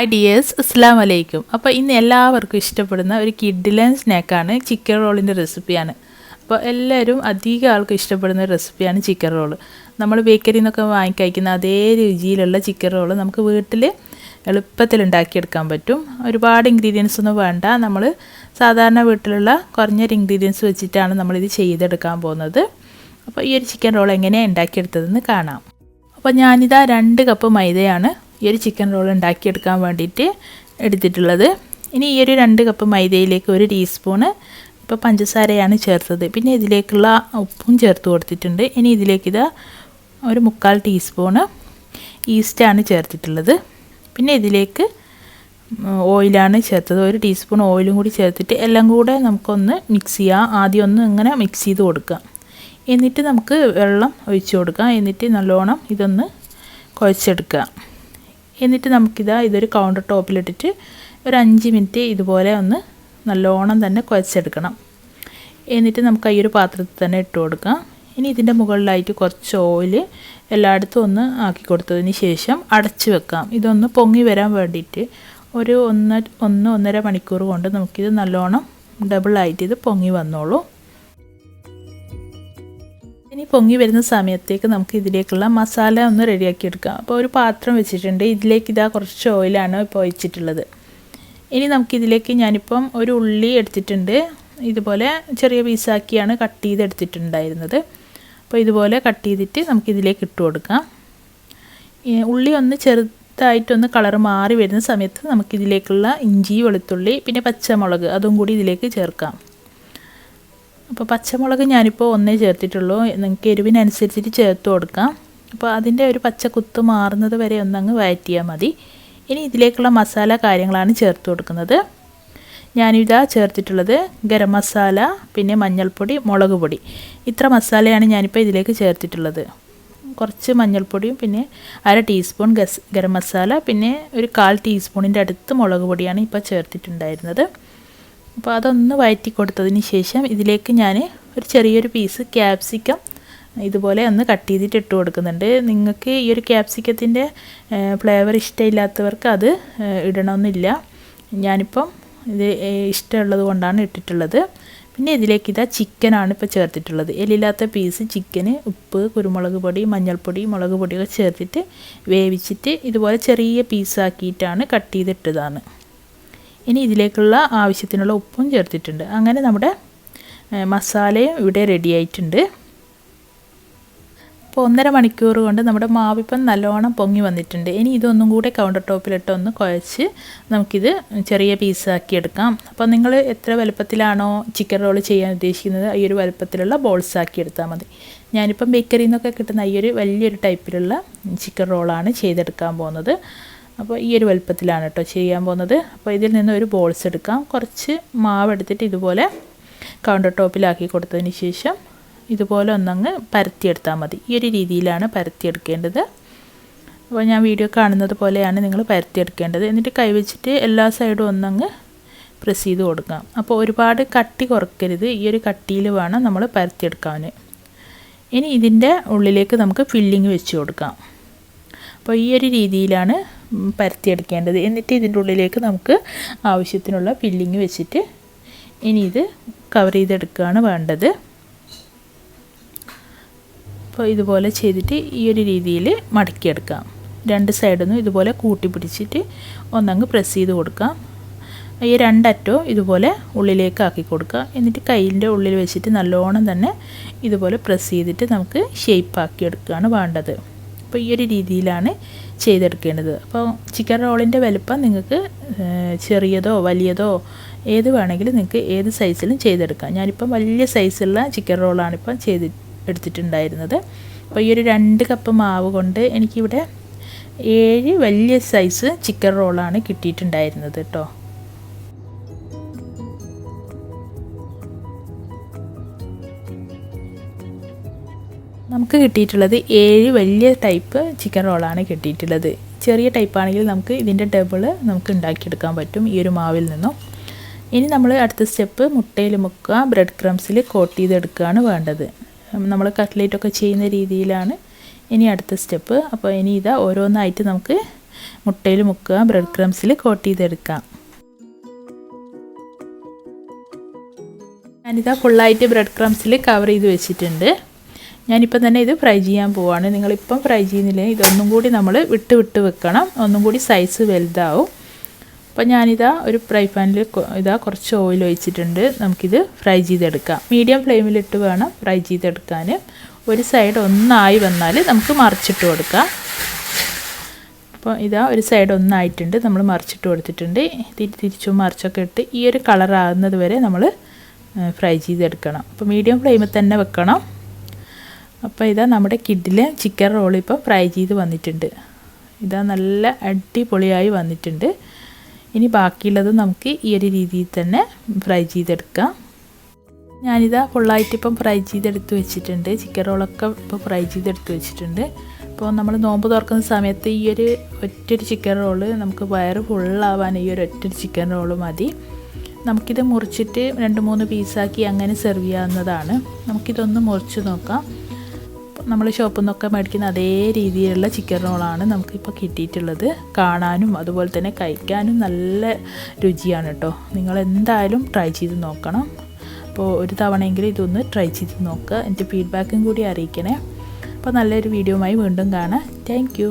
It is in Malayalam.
ഹായ് ഡിയേഴ്സ്, അസ്സലാം വലൈക്കും. അപ്പോൾ ഇന്ന് എല്ലാവർക്കും ഇഷ്ടപ്പെടുന്ന ഒരു കിഡിലൻ സ്നാക്കാണ് ചിക്കൻ റോളിൻ്റെ റെസിപ്പിയാണ്. അപ്പോൾ എല്ലാവരും അധികം ആൾക്കും ഇഷ്ടപ്പെടുന്ന ഒരു റെസിപ്പിയാണ് ചിക്കൻ റോള്. നമ്മൾ ബേക്കറിയിൽ നിന്നൊക്കെ വാങ്ങിക്കഴിക്കുന്ന അതേ രുചിയിലുള്ള ചിക്കൻ റോള് നമുക്ക് വീട്ടിൽ എളുപ്പത്തിൽ ഉണ്ടാക്കിയെടുക്കാൻ പറ്റും. ഒരുപാട് ഇൻഗ്രീഡിയൻസ് ഒന്നും വേണ്ട. നമ്മൾ സാധാരണ വീട്ടിലുള്ള കുറഞ്ഞൊരു ഇൻഗ്രീഡിയൻസ് വെച്ചിട്ടാണ് നമ്മളിത് ചെയ്തെടുക്കാൻ പോകുന്നത്. അപ്പോൾ ഈ ഒരു ചിക്കൻ റോൾ എങ്ങനെയാണ് ഉണ്ടാക്കിയെടുത്തതെന്ന് കാണാം. അപ്പോൾ ഞാനിതാ 2 കപ്പ് മൈദയാണ് ഈ ഒരു ചിക്കൻ റോൾ ഉണ്ടാക്കിയെടുക്കാൻ വേണ്ടിയിട്ട് എടുത്തിട്ടുള്ളത്. ഇനി ഈ ഒരു 2 കപ്പ് മൈദയിലേക്ക് 1 ടീസ്പൂണ് ഇപ്പോൾ പഞ്ചസാരയാണ് ചേർത്തത്. പിന്നെ ഇതിലേക്കുള്ള ഉപ്പും ചേർത്ത് കൊടുത്തിട്ടുണ്ട്. ഇനി ഇതിലേക്ക് ഇതാ 1/4 ടീസ്പൂണ് ഈസ്റ്റാണ് ചേർത്തിട്ടുള്ളത്. പിന്നെ ഇതിലേക്ക് ഓയിലാണ് ചേർത്തത്. 1 ടീസ്പൂൺ ഓയിലും കൂടി ചേർത്തിട്ട് എല്ലാം കൂടെ നമുക്കൊന്ന് മിക്സ് ചെയ്യാം. ആദ്യം ഒന്ന് ഇങ്ങനെ മിക്സ് ചെയ്ത് കൊടുക്കാം. എന്നിട്ട് നമുക്ക് വെള്ളം ഒഴിച്ച് കൊടുക്കാം. എന്നിട്ട് നല്ലോണം ഇതൊന്ന് കുഴച്ചെടുക്കുക. എന്നിട്ട് നമുക്കിതാ ഇതൊരു കൗണ്ടർ ടോപ്പിലിട്ടിട്ട് ഒരു 5 മിനിറ്റ് ഇതുപോലെ ഒന്ന് നല്ലോണം തന്നെ കുഴച്ചെടുക്കണം. എന്നിട്ട് നമുക്ക് ഈ ഒരു പാത്രത്തിൽ തന്നെ ഇട്ട് കൊടുക്കാം. ഇനി ഇതിൻ്റെ മുകളിലായിട്ട് കുറച്ച് ഓയിൽ എല്ലായിടത്തും ഒന്ന് ആക്കി കൊടുത്തതിന് ശേഷം അടച്ച് വെക്കാം. ഇതൊന്ന് പൊങ്ങി വരാൻ വേണ്ടിയിട്ട് ഒരു 1-1.5 മണിക്കൂർ കൊണ്ട് നമുക്കിത് നല്ലോണം ഡബിളായിട്ട് ഇത് പൊങ്ങി വന്നോളൂ. ഇനി പൊങ്ങി വരുന്ന സമയത്തേക്ക് നമുക്ക് ഇതിലേക്കുള്ള മസാല ഒന്ന് റെഡിയാക്കി എടുക്കാം. അപ്പോൾ ഒരു പാത്രം വെച്ചിട്ടുണ്ട്. ഇതിലേക്ക് ഇതാ കുറച്ച് ഓയിലാണ് ഇപ്പോൾ ഒഴിച്ചിട്ടുള്ളത്. ഇനി നമുക്കിതിലേക്ക് ഞാനിപ്പം ഒരു ഉള്ളി എടുത്തിട്ടുണ്ട്. ഇതുപോലെ ചെറിയ പീസാക്കിയാണ് കട്ട് ചെയ്തെടുത്തിട്ടുണ്ടായിരുന്നത്. അപ്പോൾ ഇതുപോലെ കട്ട് ചെയ്തിട്ട് നമുക്കിതിലേക്ക് ഇട്ട് കൊടുക്കാം. ഉള്ളി ഒന്ന് ചെറുതായിട്ടൊന്ന് കളർ മാറി വരുന്ന സമയത്ത് നമുക്കിതിലേക്കുള്ള ഇഞ്ചി, വെളുത്തുള്ളി, പിന്നെ പച്ചമുളക് അതും കൂടി ഇതിലേക്ക് ചേർക്കാം. അപ്പോൾ പച്ചമുളക് ഞാനിപ്പോൾ 1 ചേർത്തിട്ടുള്ളൂ. നിങ്ങൾക്ക് എരിവിനനുസരിച്ചിട്ട് ചേർത്ത് കൊടുക്കാം. അപ്പോൾ അതിൻ്റെ ഒരു പച്ച കുത്ത് മാറുന്നത് വരെ ഒന്നങ്ങ് വഴറ്റിയാൽ മതി. ഇനി ഇതിലേക്കുള്ള മസാല കാര്യങ്ങളാണ് ചേർത്ത് കൊടുക്കുന്നത്. ഞാനിതാ ചേർത്തിട്ടുള്ളത് ഗരം മസാല, പിന്നെ മഞ്ഞൾപ്പൊടി, മുളക് പൊടി. ഇത്ര മസാലയാണ് ഞാനിപ്പോൾ ഇതിലേക്ക് ചേർത്തിട്ടുള്ളത്. കുറച്ച് മഞ്ഞൾപ്പൊടിയും പിന്നെ 1/2 ടീസ്പൂൺ ഗരം മസാല, പിന്നെ ഒരു 1/4 ടീസ്പൂണിൻ്റെ അടുത്ത് മുളക് പൊടിയാണ് ഇപ്പോൾ ചേർത്തിട്ടുണ്ടായിരുന്നത്. അപ്പോൾ അതൊന്ന് വഴറ്റി കൊടുത്തതിന് ശേഷം ഇതിലേക്ക് ഞാൻ ഒരു ചെറിയൊരു പീസ് ക്യാപ്സിക്കം ഇതുപോലെ ഒന്ന് കട്ട് ചെയ്തിട്ട് ഇട്ട് കൊടുക്കുന്നുണ്ട്. നിങ്ങൾക്ക് ഈ ഒരു ക്യാപ്സിക്കത്തിൻ്റെ ഫ്ലേവർ ഇഷ്ടമില്ലാത്തവർക്ക് അത് ഇടണമെന്നില്ല. ഞാനിപ്പം ഇത് ഇഷ്ടമുള്ളത് കൊണ്ടാണ് ഇട്ടിട്ടുള്ളത്. പിന്നെ ഇതിലേക്ക് ഇതാ ചിക്കനാണ് ഇപ്പോൾ ചേർത്തിട്ടുള്ളത്. എല്ലില്ലാത്ത പീസ് ചിക്കന് ഉപ്പ്, കുരുമുളക് പൊടി, മഞ്ഞൾപ്പൊടി, മുളക് പൊടിയൊക്കെ ചേർത്തിട്ട് വേവിച്ചിട്ട് ഇതുപോലെ ചെറിയ പീസാക്കിയിട്ടാണ് കട്ട് ചെയ്തിട്ടതാണ്. ഇനി ഇതിലേക്കുള്ള ആവശ്യത്തിനുള്ള ഉപ്പും ചേർത്തിട്ടുണ്ട്. അങ്ങനെ നമ്മുടെ മസാലയും ഇവിടെ റെഡി ആയിട്ടുണ്ട്. അപ്പോൾ 1.5 മണിക്കൂർ കൊണ്ട് നമ്മുടെ മാവിപ്പം നല്ലോണം പൊങ്ങി വന്നിട്ടുണ്ട്. ഇനി ഇതൊന്നും കൂടെ കൗണ്ടർ ടോപ്പിലിട്ട് ഒന്ന് കുഴച്ച് നമുക്കിത് ചെറിയ പീസാക്കി എടുക്കാം. അപ്പോൾ നിങ്ങൾ എത്ര വലുപ്പത്തിലാണോ ചിക്കൻ റോൾ ചെയ്യാൻ ഉദ്ദേശിക്കുന്നത് ഈ ഒരു വലുപ്പത്തിലുള്ള ബോൾസ് ആക്കി എടുത്താൽ മതി. ഞാനിപ്പം ബേക്കറിയിൽ നിന്നൊക്കെ കിട്ടുന്ന ഈ ഒരു വലിയൊരു ടൈപ്പിലുള്ള ചിക്കൻ റോളാണ് ചെയ്തെടുക്കാൻ പോകുന്നത്. അപ്പോൾ ഈ ഒരു വലുപ്പത്തിലാണ് കേട്ടോ ചെയ്യാൻ പോകുന്നത്. അപ്പോൾ ഇതിൽ നിന്ന് ഒരു ബോൾസ് എടുക്കാം. കുറച്ച് മാവ് എടുത്തിട്ട് ഇതുപോലെ കൗണ്ടർ ടോപ്പിലാക്കി കൊടുത്തതിന് ശേഷം ഇതുപോലെ ഒന്നങ്ങ് പരത്തിയെടുത്താൽ മതി. ഈ ഒരു രീതിയിലാണ് പരത്തിയെടുക്കേണ്ടത്. അപ്പോൾ ഞാൻ വീഡിയോ കാണുന്നത് പോലെയാണ് നിങ്ങൾ പരത്തിയെടുക്കേണ്ടത്. എന്നിട്ട് കൈവച്ചിട്ട് എല്ലാ സൈഡും ഒന്നങ്ങ് പ്രസ് ചെയ്ത് കൊടുക്കാം. അപ്പോൾ ഒരുപാട് കട്ടി കുറയ്ക്കരുത്. ഈ ഒരു കട്ടിയിൽ വേണം നമ്മൾ പരത്തിയെടുക്കാൻ. ഇനി ഇതിൻ്റെ ഉള്ളിലേക്ക് നമുക്ക് ഫില്ലിങ് വെച്ച് കൊടുക്കാം. അപ്പോൾ ഈ ഒരു രീതിയിലാണ് പരത്തിയെടുക്കേണ്ടത്. എന്നിട്ട് ഇതിൻ്റെ ഉള്ളിലേക്ക് നമുക്ക് ആവശ്യത്തിനുള്ള ഫില്ലിങ് വെച്ചിട്ട് ഇനി ഇത് കവർ ചെയ്തെടുക്കുകയാണ് വേണ്ടത്. അപ്പോൾ ഇതുപോലെ ചെയ്തിട്ട് ഈ ഒരു രീതിയിൽ മടക്കിയെടുക്കാം. 2 സൈഡൊന്നും ഇതുപോലെ കൂട്ടി പിടിച്ചിട്ട് ഒന്നങ്ങ് പ്രസ് ചെയ്ത് കൊടുക്കാം. ഈ 2 അറ്റവും ഇതുപോലെ ഉള്ളിലേക്ക് ആക്കി കൊടുക്കുക. എന്നിട്ട് കയ്യിൻ്റെ ഉള്ളിൽ വെച്ചിട്ട് നല്ലോണം തന്നെ ഇതുപോലെ പ്രസ് ചെയ്തിട്ട് നമുക്ക് ഷേപ്പാക്കി എടുക്കുകയാണ് വേണ്ടത്. അപ്പോൾ ഈ ഒരു രീതിയിലാണ് ചെയ്തെടുക്കേണ്ടത്. അപ്പോൾ ചിക്കൻ റോളിൻ്റെ വലുപ്പം നിങ്ങൾക്ക് ചെറിയതോ വലിയതോ ഏത് വേണമെങ്കിലും നിങ്ങൾക്ക് ഏത് സൈസിലും ചെയ്തെടുക്കാം. ഞാനിപ്പം വലിയ സൈസുള്ള ചിക്കൻ റോളാണ് ഇപ്പം എടുത്തിട്ടുണ്ടായിരുന്നത്. അപ്പോൾ ഈ ഒരു 2 കപ്പ് മാവ് കൊണ്ട് എനിക്കിവിടെ 7 വലിയ സൈസ് ചിക്കൻ റോളാണ് കിട്ടിയിട്ടുണ്ടായിരുന്നത് കേട്ടോ. നമുക്ക് കിട്ടിയിട്ടുള്ളത് 7 വലിയ ടൈപ്പ് ചിക്കൻ റോളാണ് കിട്ടിയിട്ടുള്ളത്. ചെറിയ ടൈപ്പാണെങ്കിൽ നമുക്ക് ഇതിൻ്റെ ഡബിൾ നമുക്ക് ഉണ്ടാക്കിയെടുക്കാൻ പറ്റും ഈ ഒരു മാവിൽ നിന്നും. ഇനി നമ്മൾ അടുത്ത സ്റ്റെപ്പ് മുട്ടയിൽ മുക്കുക, ബ്രെഡ് ക്രംസിൽ കോട്ട് ചെയ്തെടുക്കുകയാണ് വേണ്ടത്. നമ്മൾ കട്ട്ലേറ്റൊക്കെ ചെയ്യുന്ന രീതിയിലാണ് ഇനി അടുത്ത സ്റ്റെപ്പ്. അപ്പോൾ ഇനി ഇതാ ഓരോന്നായിട്ട് നമുക്ക് മുട്ടയിൽ മുക്കുക, ബ്രെഡ് ക്രംസിൽ കോട്ട് ചെയ്തെടുക്കാം. ഞാനിതാ ഫുള്ളായിട്ട് ബ്രെഡ് ക്രംസിൽ കവർ ചെയ്ത് വെച്ചിട്ടുണ്ട്. ഞാനിപ്പം തന്നെ ഇത് ഫ്രൈ ചെയ്യാൻ പോവാണ്. നിങ്ങളിപ്പം ഫ്രൈ ചെയ്യുന്നില്ലേ, ഇതൊന്നും കൂടി നമ്മൾ വിട്ട് വെക്കണം, ഒന്നും കൂടി സൈസ് വലുതാവും. അപ്പോൾ ഞാനിതാ ഒരു ഫ്രൈ പാനിൽ കുറച്ച് ഓയിൽ ഒഴിച്ചിട്ടുണ്ട്. നമുക്കിത് ഫ്രൈ ചെയ്തെടുക്കാം. മീഡിയം ഫ്ലെയിമിലിട്ട് വേണം ഫ്രൈ ചെയ്തെടുക്കാൻ. ഒരു സൈഡ് ഒന്നായി വന്നാൽ നമുക്ക് മറിച്ചിട്ട് കൊടുക്കാം. അപ്പോൾ ഒരു സൈഡ് ഒന്നായിട്ടുണ്ട്, നമ്മൾ മറിച്ചിട്ട് കൊടുത്തിട്ടുണ്ട്. തിരിച്ചും മറിച്ചൊക്കെ ഇട്ട് ഈ ഒരു കളറാകുന്നത് വരെ നമ്മൾ ഫ്രൈ ചെയ്തെടുക്കണം. അപ്പോൾ മീഡിയം ഫ്ലെയിമിൽ തന്നെ വെക്കണം. അപ്പോൾ നമ്മുടെ കിഡിലെ ചിക്കൻ റോൾ ഇപ്പോൾ ഫ്രൈ ചെയ്ത് വന്നിട്ടുണ്ട്. നല്ല അടിപൊളിയായി വന്നിട്ടുണ്ട്. ഇനി ബാക്കിയുള്ളത് നമുക്ക് ഈ ഒരു രീതിയിൽ തന്നെ ഫ്രൈ ചെയ്തെടുക്കാം. ഫുള്ളായിട്ട് ഇപ്പം ഫ്രൈ ചെയ്തെടുത്ത് വെച്ചിട്ടുണ്ട്. ചിക്കൻ റോളൊക്കെ ഇപ്പോൾ ഫ്രൈ ചെയ്തെടുത്ത് വെച്ചിട്ടുണ്ട്. അപ്പോൾ നമ്മൾ നോമ്പ് തുറക്കുന്ന സമയത്ത് ഈ ഒരു ഒറ്റൊരു ചിക്കൻ റോള് നമുക്ക് വയറ് ഫുള്ളാവാൻ ഈ ഒരു ഒറ്റൊരു ചിക്കൻ റോള് മതി. നമുക്കിത് മുറിച്ചിട്ട് 2-3 പീസാക്കി അങ്ങനെ സെർവ് ചെയ്യാവുന്നതാണ്. നമുക്കിതൊന്ന് മുറിച്ച് നോക്കാം. നമ്മൾ ഷോപ്പിൽ നിന്നൊക്കെ മേടിക്കുന്ന അതേ രീതിയിലുള്ള ചിക്കൻ റോളാണ് നമുക്കിപ്പോൾ കിട്ടിയിട്ടുള്ളത്. കാണാനും അതുപോലെ തന്നെ കഴിക്കാനും നല്ല രുചിയാണ് കേട്ടോ. നിങ്ങൾ എന്തായാലും ട്രൈ ചെയ്ത് നോക്കണം. അപ്പോൾ ഒരു തവണയെങ്കിലും ഇതൊന്ന് ട്രൈ ചെയ്ത് നോക്കുക. എൻ്റെ ഫീഡ്ബാക്കും കൂടി അറിയിക്കണേ. അപ്പോൾ നല്ലൊരു വീഡിയോയുമായി വീണ്ടും കാണാം. Thank you.